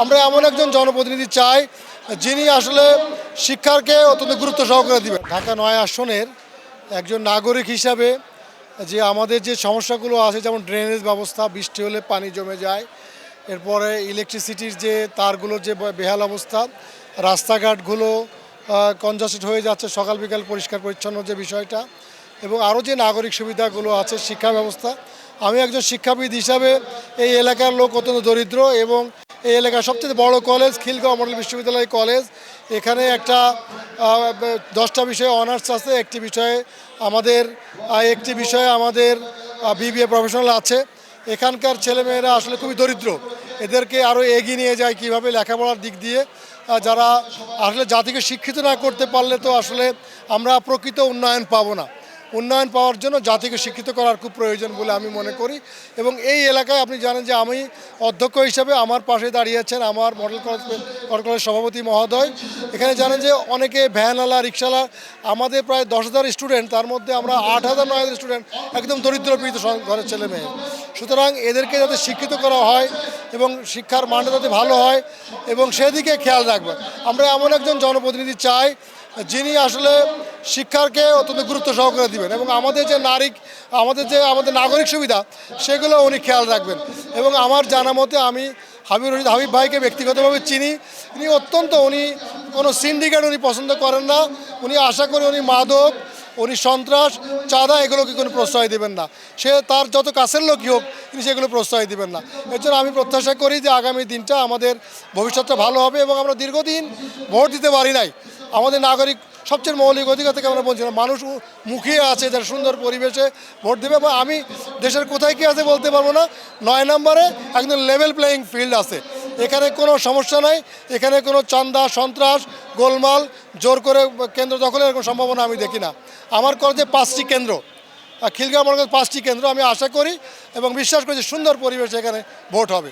আমরা এমন একজন জনপ্রতিনিধি চাই যিনি আসলে শিক্ষাকে অত্যন্ত গুরুত্ব সহকারে দিবেন। ঢাকা ৯ আসনের একজন নাগরিক হিসাবে যে আমাদের যে সমস্যাগুলো আছে, যেমন ড্রেনেজ ব্যবস্থা, বৃষ্টি হলে পানি জমে যায়, এরপরে ইলেকট্রিসিটির যে তারগুলোর যে বেহাল অবস্থা, রাস্তাঘাটগুলো কনজাস্টেড হয়ে যাচ্ছে, সকাল বিকাল পরিষ্কার পরিচ্ছন্ন যে বিষয়টা, এবং আরও যে নাগরিক সুবিধাগুলো আছে, শিক্ষা ব্যবস্থা। আমি একজন শিক্ষাবিদ হিসাবে এই এলাকার লোক অত্যন্ত দরিদ্র, এবং এই এলাকার সবচেয়ে বড় কলেজ খিলগাঁও মডেল বিশ্ববিদ্যালয় কলেজ। এখানে একটা 10টা বিষয়ে অনার্স আছে, একটি বিষয়ে আমাদের বিবিএ প্রফেশনাল আছে। এখানকার ছেলেমেয়েরা আসলে খুবই দরিদ্র, এদেরকে আরও এগিয়ে নিয়ে যায় কীভাবে লেখাপড়ার দিক দিয়ে। যারা আসলে জাতিকে শিক্ষিত না করতে পারলে তো আসলে আমরা প্রকৃত উন্নয়ন পাবো না। উন্নয়ন পাওয়ার জন্য জাতিকে শিক্ষিত করার খুব প্রয়োজন বলে আমি মনে করি। এবং এই এলাকায় আপনি জানেন যে আমি অধ্যক্ষ হিসাবে আমার পাশে দাঁড়িয়েছেন আমার মডেল কলেজ সভাপতি মহোদয়। এখানে জানেন যে অনেকে ভ্যানওয়ালা, রিক্সাওয়ালা, আমাদের প্রায় 10,000 স্টুডেন্ট, তার মধ্যে আমরা 8,000-9,000 স্টুডেন্ট একদম দরিদ্রপীড়িত ঘরের ছেলে মেয়ে। সুতরাং এদেরকে যাতে শিক্ষিত করা হয় এবং শিক্ষার মানটা যাতে ভালো হয় এবং সেদিকে খেয়াল রাখবে। আমরা এমন একজন জনপ্রতিনিধি চাই যিনি আসলে শিক্ষাকে অত্যন্ত গুরুত্ব সহকারে দিবেন, এবং আমাদের আমাদের নাগরিক সুবিধা সেগুলো উনি খেয়াল রাখবেন। এবং আমার জানা মতে আমি হাবিব ভাইকে ব্যক্তিগতভাবে চিনি। উনি কোনো সিন্ডিকেট উনি পছন্দ করেন না। উনি আশা করি উনি মাদক, উনি সন্ত্রাস, চাঁদা এগুলোকে কোনো প্রশ্রয় দেবেন না। সে তার যত কাছের লোকই হোক, তিনি সেগুলো প্রশ্রয় দেবেন না। এর জন্য আমি প্রত্যাশা করি যে আগামী দিনটা আমাদের ভবিষ্যৎটা ভালো হবে। এবং আমরা দীর্ঘদিন ভোট দিতে পারি নাই, আমাদের নাগরিক সবচেয়ে মৌলিক অধিকার থেকে আমরা বলছিলাম। মানুষ মুখিয়ে আছে যারা সুন্দর পরিবেশে ভোট দেবে, এবং আমি দেশের কোথায় কী আছে বলতে পারবো না। 9 নম্বরে একদম লেভেল প্লেয়িং ফিল্ড আছে, এখানে কোনো সমস্যা নাই। এখানে কোনো চাঁদা, সন্ত্রাস, গোলমাল, জোর করে কেন্দ্র দখলের কোনো সম্ভাবনা আমি দেখি না। আমার কলেজে 5টি কেন্দ্র, খিলগাঁও মডেল 5টি কেন্দ্র। আমি আশা করি এবং বিশ্বাস করি যে সুন্দর পরিবেশে এখানে ভোট হবে।